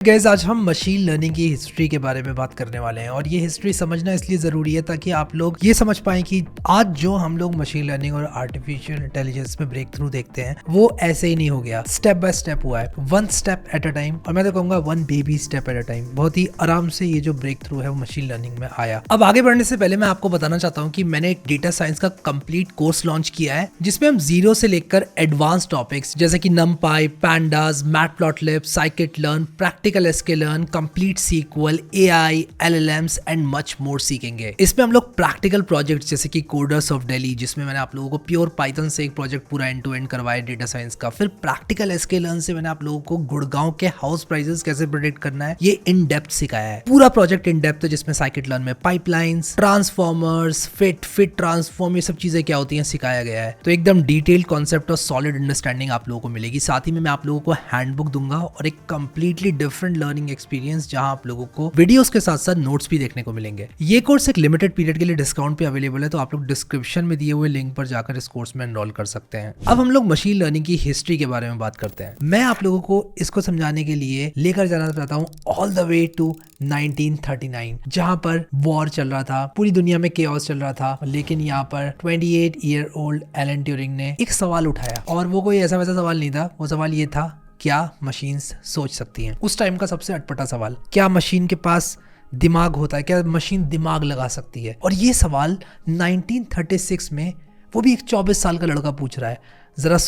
Guys आज हम machine learning की हिस्ट्री के बारे में बात करने वाले हैं और ये हिस्ट्री समझना इसलिए ज़रूरी है ताकि आप लोग ये समझ पाएं कि आज जो हम लोग मशीन लर्निंग और आर्टिफिशियल इंटेलिजेंस में ब्रेक थ्रू देखते हैं वो ऐसे ही नहीं हो गया, स्टेप बाय स्टेप हुआ है, one step at a time, और मैं तो कहूँगा one baby step at a time. बहुत ही आराम से ये जो ब्रेक थ्रू है वो मशीन लर्निंग में आया। अब आगे बढ़ने से पहले मैं आपको बताना चाहता हूँ कि मैंने एक डेटा साइंस का कंप्लीट कोर्स लॉन्च किया है जिसमें हम जीरो से लेकर एडवांस टॉपिक्स जैसे कि NumPy, pandas, Matplotlib, scikit-learn, practical sklearn, complete SQL, AI, LLMs and much more सीखेंगे। इसमें हम लोग प्रैक्टिकल प्रोजेक्ट जैसे कि कोडर्स ऑफ दिल्ली, जिसमें मैंने आप लोगों को प्योर पाइथन से एक प्रोजेक्ट पूरा एंड टू एंड करवाया डेटा साइंस का। फिर प्रैक्टिकल एसके-लर्न से मैंने आप लोगों को गुड़गांव के हाउस प्राइसेस कैसे प्रेडिक्ट करना है ये इन डेप्थ सिखाया है। पूरा प्रोजेक्ट इन डेप्थ है जिसमें साइकिट-लर्न में पाइपलाइंस, ट्रांसफॉर्मर्स, फिट ट्रांसफॉर्म, ये सब चीजें क्या होती हैं सिखाया गया है। तो एकदम डिटेल्ड कॉन्सेप्ट और सॉलिड अंडरस्टैंडिंग आप लोगों को मिलेगी। साथ ही में मैं आप लोगों को हैंडबुक दूंगा और एक कंप्लीटली डिफरेंट लर्निंग एक्सपीरियंस जहां आप लोगों को वीडियोस के साथ साथ नोट्स भी देखने को मिलेंगे। ये कोर्स एक लिमिटेड पीरियड के लिए डिस्काउंट पे अवेलेबल है, तो आप लोग डिस्क्रिप्शन में दिए हुए लिंक पर जाकर इस कोर्स में एनरोल कर सकते हैं। अब हम लोग मशीन लर्निंग की हिस्ट्री के बारे में बात करते हैं। मैं आप लोगों को इसको समझाने के लिए लेकर जाना चाहता हूँ ऑल द वे टू 1939, जहां पर वॉर चल रहा था, पूरी दुनिया में केओस चल रहा था, लेकिन यहाँ पर 28 ईयर ओल्ड एलन ट्यूरिंग ने एक सवाल उठाया और वो कोई ऐसा वैसा सवाल नहीं था। वो सवाल ये था, क्या मशीन्स सोच सकती हैं? उस टाइम का सबसे अटपटा सवाल, क्या मशीन के पास दिमाग होता है, क्या मशीन दिमाग लगा सकती है? और ये सवाल 1936 में वो भी एक 24 साल का लड़का पूछ रहा है। जरा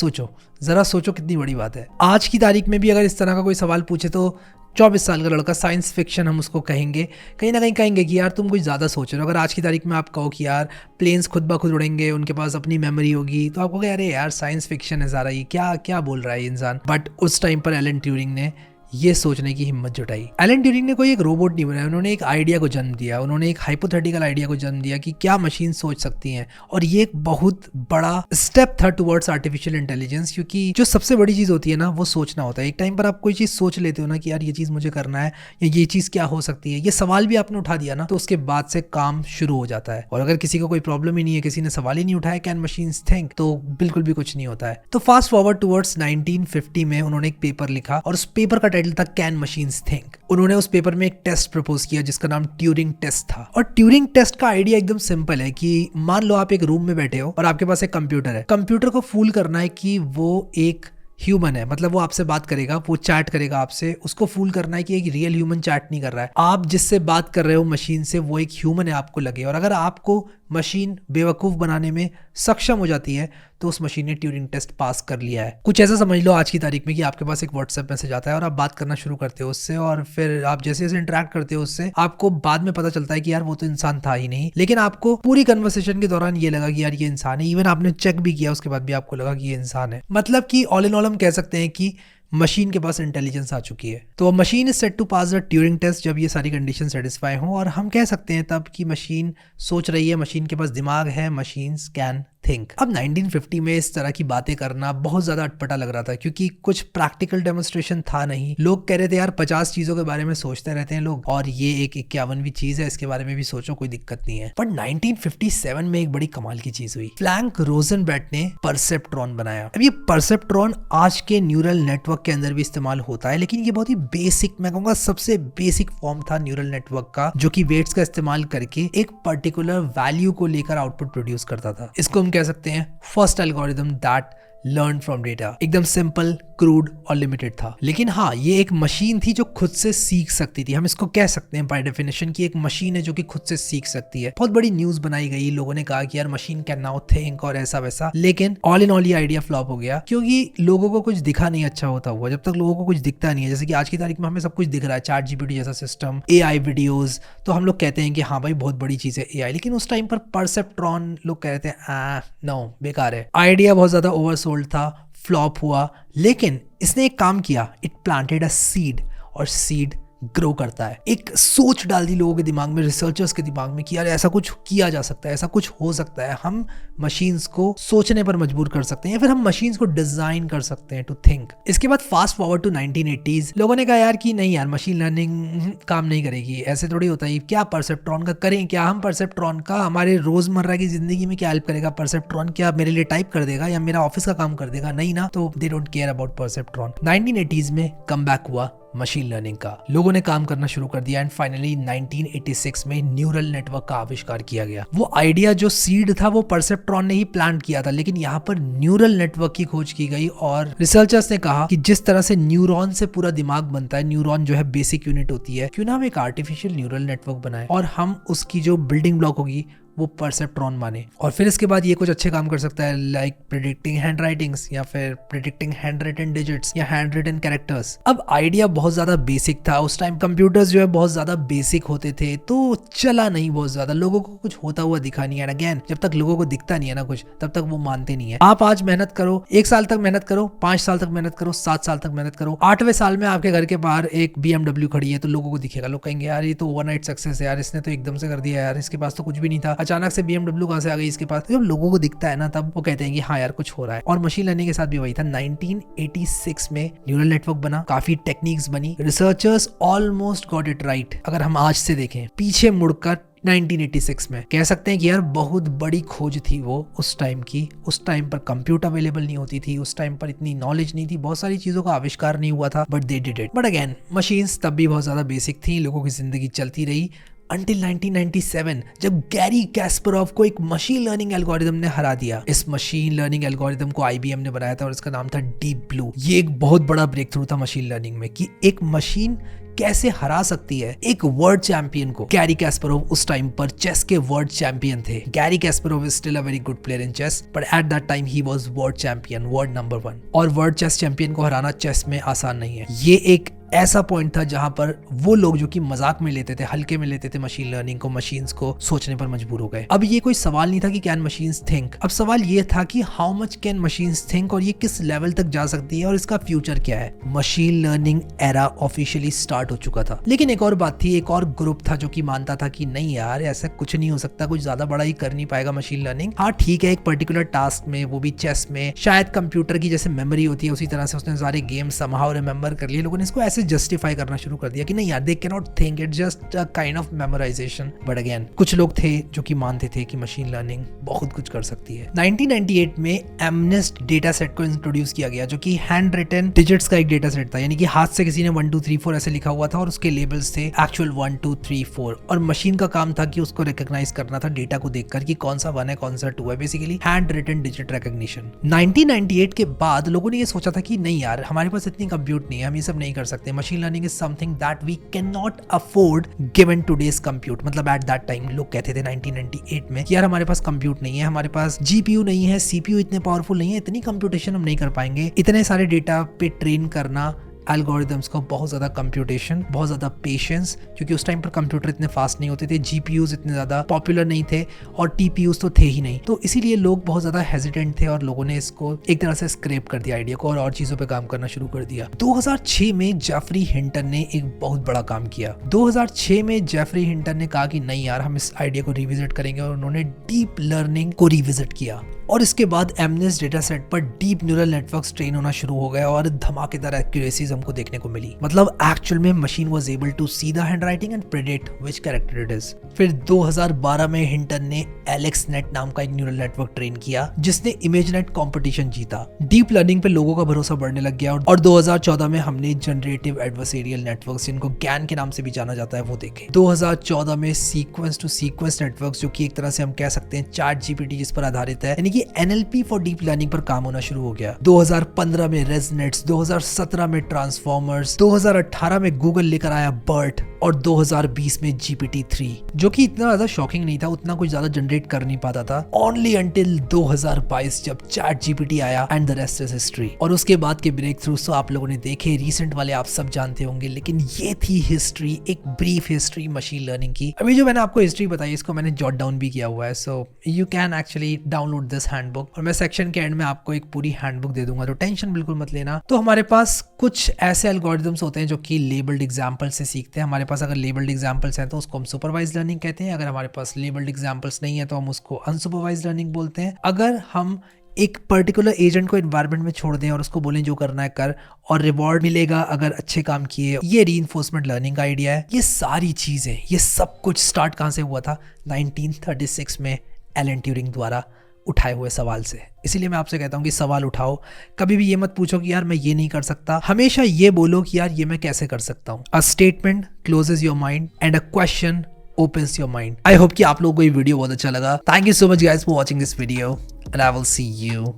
सोचो कितनी बड़ी बात है। आज की तारीख में भी अगर इस तरह का कोई सवाल पूछे तो 24 साल का लड़का, साइंस फिक्शन हम उसको कहेंगे, कहीं ना कहीं कहेंगे कि यार तुम कुछ ज़्यादा सोच रहे हो। अगर आज की तारीख में आप कहो कि यार प्लेन्स खुद ब खुद उड़ेंगे, उनके पास अपनी मेमोरी होगी, तो आपको कहे अरे यार साइंस फिक्शन है सारा, ये क्या क्या बोल रहा है ये इंसान। बट उस टाइम पर एलन ट्यूरिंग ने ये सोचने की हिम्मत जुटाई। एलन ट्यूरिंग ने कोई एक रोबोट नहीं बनाया, उन्होंने एक आइडिया को जन्म दिया, उन्होंने एक हाइपोथेटिकल आइडिया को जन्म दिया कि क्या मशीन सोच सकती हैं। और ये एक बहुत बड़ा स्टेप था टुवर्ड्स आर्टिफिशियल इंटेलिजेंस, क्योंकि जो सबसे बड़ी चीज होती है ना वो सोचना होता है। एक टाइम पर आप कोई चीज सोच लेते हो ना कि यार ये चीज मुझे करना है या ये चीज क्या हो सकती है, ये सवाल भी आपने उठा दिया ना, तो उसके बाद से काम शुरू हो जाता है। और अगर किसी को कोई प्रॉब्लम ही नहीं है, किसी ने सवाल ही नहीं उठाया कैन मशीन्स थिंक, तो बिल्कुल भी कुछ नहीं होता है। तो फास्ट फॉरवर्ड टुवर्ड्स 1950 में उन्होंने एक पेपर लिखा और उस पेपर का टाइटल था कैन मशीन्स थिंक। उन्होंने उस पेपर में एक टेस्ट प्रपोज किया जिसका नाम ट्यूरिंग टेस्ट था। और ट्यूरिंग टेस्ट का आइडिया एकदम सिंपल है कि मान लो आप एक रूम में बैठे हो और आपके पास एक कंप्यूटर है। कंप्यूटर को फूल करना है कि वो एक ह्यूमन है, मतलब वो आपसे बात करेगा, वो चैट करेगा आपसे, उसको फूल करना है कि एक रियल ह्यूमन चैट नहीं कर रहा है। आप जिससे बात कर रहे हो मशीन से वो एक ह्यूमन है आपको लगे। और अगर आपको मशीन बेवकूफ बनाने में सक्षम हो जाती है तो उस मशीन ने ट्यूरिंग टेस्ट पास कर लिया है। कुछ ऐसा समझ लो आज की तारीख में कि आपके पास एक व्हाट्सएप मैसेज आता है और आप बात करना शुरू करते हो उससे, और फिर आप जैसे जैसे इंटरेक्ट करते हो उससे आपको बाद में पता चलता है कि यार वो तो इंसान था ही नहीं, लेकिन आपको पूरी कन्वर्सेशन के दौरान ये लगा कि यार ये इंसान है। इवन आपने चेक भी किया उसके बाद भी आपको लगा कि ये इंसान है। मतलब कि ऑल इन ऑल हम कह सकते हैं कि मशीन के पास इंटेलिजेंस आ चुकी है। तो machine is set to pass the Turing test जब ये सारी कंडीशन सेटिस्फाई हो, और हम कह सकते हैं तब कि मशीन सोच रही है, मशीन के पास दिमाग है, मशीन्स कैन थिंक। अब 1950 में इस तरह की बातें करना बहुत ज्यादा अटपटा लग रहा था क्योंकि कुछ प्रैक्टिकल डेमोन्स्ट्रेशन था नहीं। लोग कह रहे थे यार 50 चीजों के बारे में सोचते रहते हैं लोग, और ये एक 51वीं चीज है, इसके बारे में भी सोचो, कोई दिक्कत नहीं है। पर 1957 में एक बड़ी कमाल की चीज हुई। फ्रैंक रोजनबर्ट ने परसेप्ट्रॉन बनाया। अब ये परसेप्ट्रॉन आज के न्यूरल नेटवर्क के अंदर भी इस्तेमाल होता है, लेकिन ये बहुत ही बेसिक, मैं कहूंगा सबसे बेसिक फॉर्म था न्यूरल नेटवर्क का, जो कि वेट्स का इस्तेमाल करके एक पर्टिकुलर वैल्यू को लेकर आउटपुट प्रोड्यूस करता था। इसको हम कह सकते हैं first algorithm that learn from data. एकदम सिंपल, क्रूड और लिमिटेड था, लेकिन हाँ ये एक मशीन थी जो खुद से सीख सकती थी। हम इसको कह सकते हैं बाय डेफिनेशन की एक मशीन है जो कि खुद से सीख सकती है। बहुत बड़ी न्यूज बनाई गई, लोगों ने कहा कि यार मशीन कैन नाउ थिंक और ऐसा वैसा, लेकिन ऑल इन ऑल ये आइडिया फ्लॉप हो गया क्योंकि लोगों को कुछ दिखा नहीं अच्छा होता हुआ। जब तक लोगों को कुछ दिखता नहीं है, जैसे कि आज की तारीख में हमें सब कुछ दिख रहा है, चैट जीपीटी जैसा सिस्टम, एआई वीडियोस, तो हम लोग कहते हैं कि हाँ भाई बहुत बड़ी चीज है एआई। लेकिन उस टाइम पर परसेप्ट्रॉन लोग कहते हैं नो बेकार है, आइडिया बहुत ज्यादा ओवरसोल्ड था, फ्लॉप हुआ। लेकिन इसने एक काम किया, इट प्लांटेड अ सीड, और सीड ग्रो करता है। एक सोच डाल दी लोगों के दिमाग में, रिसर्चर्स के दिमाग में कि यार ऐसा कुछ किया जा सकता है, ऐसा कुछ हो सकता है, हम मशीन्स को सोचने पर मजबूर कर सकते हैं या फिर हम मशीन्स को डिजाइन कर सकते हैं टू थिंक। इसके बाद फास्ट फॉरवर्ड टू 1980s, लोगों ने कहा यार कि नहीं यार मशीन लर्निंग काम नहीं करेगी, ऐसे थोड़ी होता है, क्या परसेप्ट्रॉन का करें, क्या हम परसेप्ट्रॉन का हमारे रोजमर्रा की जिंदगी में क्या हेल्प करेगा परसेप्ट्रॉन, क्या मेरे लिए टाइप कर देगा या मेरा ऑफिस का काम कर देगा, नहीं ना, तो they don't care about perceptron. 1980s में कम बैक हुआ मशीन लर्निंग का। लोगों ने काम करना शुरू कर दिया एंड फाइनली 1986 में न्यूरल नेटवर्क का आविष्कार किया गया। वो आइडिया जो सीड था वो परसेप्ट्रॉन ने ही प्लान किया था, लेकिन यहाँ पर न्यूरल नेटवर्क की खोज की गई और रिसर्चर्स ने कहा कि जिस तरह से न्यूरॉन से पूरा दिमाग बनता है, न्यूरॉन जो है बेसिक यूनिट होती है, क्यों ना हम एक आर्टिफिशियल न्यूरल नेटवर्क बनाए और हम उसकी जो बिल्डिंग ब्लॉक होगी वो परसेप्ट्रॉन माने। और फिर इसके बाद ये कुछ अच्छे काम कर सकता है, लाइक प्रिडिक्टिंग हैंड राइटिंग्स या फिर प्रिडिक्टिंग हैंड रिटन डिजिट्स या हैंड रिटन कैरेक्टर्स। अब आइडिया बहुत ज्यादा बेसिक था, उस टाइम कंप्यूटर्स जो है बहुत ज्यादा बेसिक होते थे, तो चला नहीं बहुत ज्यादा, लोगों को कुछ होता हुआ दिखा नहीं है। अगेन, जब तक लोगों को दिखता नहीं है ना कुछ, तब तक वो मानते नहीं है। आप आज मेहनत करो, 1 साल तक मेहनत करो, 5 साल तक मेहनत करो, 7 साल तक मेहनत करो, 8वें साल में आपके घर के बाहर एक BMW खड़ी है तो लोगों को दिखेगा, लोग कहेंगे यार ये तो ओवरनाइट सक्सेस है यार, इसने तो एकदम से कर दिया यार, इसके पास तो कुछ भी नहीं था, अचानक से BMW कहां से आ गई इसके पास। जब लोगों को दिखता है ना, तब वो कहते हैं कि हाँ यार कुछ हो रहा है। और मशीन लर्निंग के साथ भी वही था। 1986 में न्यूरल नेटवर्क बना, काफी टेक्निक्स बनी, researchers almost got it right. अगर हम आज से देखें पीछे मुड़कर 1986 में, कह सकते हैं कि यार बहुत बड़ी खोज थी वो उस टाइम की। उस टाइम पर कंप्यूटर अवेलेबल नहीं होती थी, उस टाइम पर इतनी नॉलेज नहीं थी, बहुत सारी चीजों का आविष्कार नहीं हुआ था, but they did it. But again, machines तब भी बहुत ज्यादा बेसिक थी, लोगों की जिंदगी चलती रही until 1997, जब गैरी कैस्परोव को एक मशीन लर्निंग एल्गोरिदम ने हरा दिया। इस मशीन लर्निंग एल्गोरिदम को IBM ने बनाया था और इसका नाम था डीप ब्लू। ये एक बहुत बड़ा ब्रेक थ्रू था मशीन लर्निंग में कि एक मशीन कैसे हरा सकती है एक वर्ल्ड चैंपियन को। गैरी कैस्परोव उस टाइम पर चेस के वर्ल्ड चैंपियन थे। Garry Kasparov is still a very good player in chess, but at that time he was world champion, world number 1। और वर्ल्ड चेस चैंपियन को हराना chess में आसान नहीं है। ये एक ऐसा पॉइंट था जहां पर वो लोग जो कि मजाक में लेते थे, हल्के में लेते थे मशीन लर्निंग को, मशीन्स को सोचने पर मजबूर हो गए। अब ये कोई सवाल नहीं था कि कैन मशीन्स थिंक, अब सवाल ये था कि how much can machines think और ये किस लेवल तक जा सकती है और इसका फ्यूचर क्या है। Machine learning era officially start हो चुका था। लेकिन एक और बात थी, एक और ग्रुप था जो कि मानता था कि नहीं यार ऐसा कुछ नहीं हो सकता, कुछ ज्यादा बड़ा ही कर नहीं पाएगा मशीन लर्निंग। हाँ ठीक है, एक पर्टिकुलर टास्क में, वो भी चेस में, शायद कंप्यूटर की जैसे मेमोरी होती है उसी तरह से उसने सारे गेम समहाउ रिमेंबर कर लिए। लोगों ने इसको ऐसे जस्टिफाई करना शुरू कर दिया कि नहीं यार, they can not think, it just a kind of memorisation. But again, कुछ लोग थे जो कि मानते थे कि मशीन लर्निंग बहुत कुछ कर सकती है। 1998 में एमनेस्ट डेटा सेट को इंट्रोड्यूस किया गया, जो कि हैंड रिटन डिजिट्स का एक डेटा सेट था, यानी कि हाथ से किसी ने 1 2 3 4 ऐसे लिखा हुआ था और उसके लेबल्स थे एक्चुअल 1 2 3 4, और मशीन का काम था कि उसको रिकॉग्नाइज करना था डेटा को देखकर कि कौन सा 1 है कौन सा 2 है, basically handwritten digit recognition. 1998 के बाद लोगों ने ये सोचा था कि नहीं यार, हमारे पास इतनी कंप्यूट नहीं है, हम ये सब नहीं कर सकते। Machine learning is something that we can not afford given today's compute. मतलब एट दैट टाइम लोग कहते थे 1998 में कि यार हमारे पास कंप्यूट नहीं है, हमारे पास GPU नहीं है, CPU इतने पावरफुल नहीं है, इतनी कंप्यूटेशन हम नहीं कर पाएंगे, इतने सारे डेटा पे ट्रेन करना एल्गोरिदम्स को, बहुत ज्यादा कंप्यूटेशन, बहुत ज्यादा पेशेंस, क्योंकि उस टाइम पर कंप्यूटर इतने फास्ट नहीं होते थे, GPUs इतने ज्यादा पॉपुलर नहीं थे और TPUs तो थे ही नहीं। तो इसीलिए लोग बहुत ज्यादा हेजिटेंट थे और लोगों ने इसको एक तरह से स्क्रैप कर दिया आइडिया को और चीजों पे काम करना शुरू कर दिया। 2006 में जेफरी हिंटन ने एक बहुत बड़ा काम किया। 2006 में जेफरी हिंटन ने कहा कि नहीं यार, हम इस आइडिया को रिविजिट करेंगे और उन्होंने डीप लर्निंग को रिविजिट किया। और इसके बाद एमनेस डेटा सेट पर डीप न्यूरल नेटवर्क्स ट्रेन होना शुरू हो गए और धमाकेदार एक्यूरेसीज हमको देखने को मिली। मतलब एक्चुअल में machine was able to see the handwriting and predict which character it is. फिर 2012 में हिंटन ने एलेक्सनेट नाम का एक न्यूरल नेटवर्क ट्रेन किया जिसने इमेजनेट कंपटीशन जीता। डीप लर्निंग पे लोगों का भरोसा बढ़ने लग गया और 2014 में हमने जनरेटिव एडवर्सेरियल नेटवर्क्स, जिनको GAN के नाम से भी जाना जाता है, वो देखे। 2014 में सीक्वेंस टू सीक्वेंस नेटवर्क्स, जो कि एक तरह से हम कह सकते हैं ChatGPT जिस पर आधारित है, यानी कि NLP फॉर डीप लर्निंग पर काम होना शुरू हो गया। 2015 में रेजनेट्स, 2017 में ट्रांसफॉर्मर्स, 2018 में गूगल लेकर आया BERT और 2020 में GPT-3, जो कि इतना ज्यादा शॉकिंग नहीं था, उतना कुछ ज्यादा जनरेट कर नहीं पाता था, ओनली अंटिल 2022 जब ChatGPT आया and the rest is history. और उसके बाद के ब्रेक थ्रूज तो आप लोगों ने देखे, रिसेंट वाले आप सब जानते होंगे, लेकिन ये थी हिस्ट्री, एक ब्रीफ हिस्ट्री मशीन लर्निंग की। अभी जो मैंने आपको हिस्ट्री बताई, इसको मैंने जॉट डाउन भी किया हुआ है, so you can actually download this handbook, और मैं सेक्शन के एंड में आपको एक पूरी हैंडबुक दे दूंगा, तो टेंशन बिल्कुल मत लेना। तो हमारे पास कुछ ऐसे एल्गोरिथम्स होते हैं जो कि लेबल्ड एग्जाम्पल से सीखते हैं। हमारे पास अगर लेबल्ड एग्जाम्पल्स हैं तो उसको हम सुपरवाइज लर्निंग कहते हैं, अगर हमारे पास लेबल्ड एग्जाम्पल्स नहीं है तो हम उसको अनसुपरवाइज लर्निंग बोलते हैं। अगर हम एक पर्टिकुलर एजेंट को एनवायरनमेंट में छोड़ दें और उसको बोलें जो करना है कर और रिवॉर्ड मिलेगा अगर अच्छे काम किए, ये रीइंफोर्समेंट लर्निंग का आइडिया है। ये सारी चीजें, ये सब कुछ स्टार्ट कहाँ से हुआ था? 1936 में एलन ट्यूरिंग द्वारा उठाए हुए सवाल से। इसीलिए मैं आपसे कहता हूँ कि सवाल उठाओ, कभी भी ये मत पूछो कि यार मैं ये नहीं कर सकता, हमेशा ये बोलो कि यार ये मैं कैसे कर सकता हूँ। A statement closes your mind and a question opens your mind. I hope कि आप लोगों को ये वीडियो बहुत अच्छा लगा। Thank you so much guys for watching this video and I will see you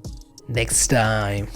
next time.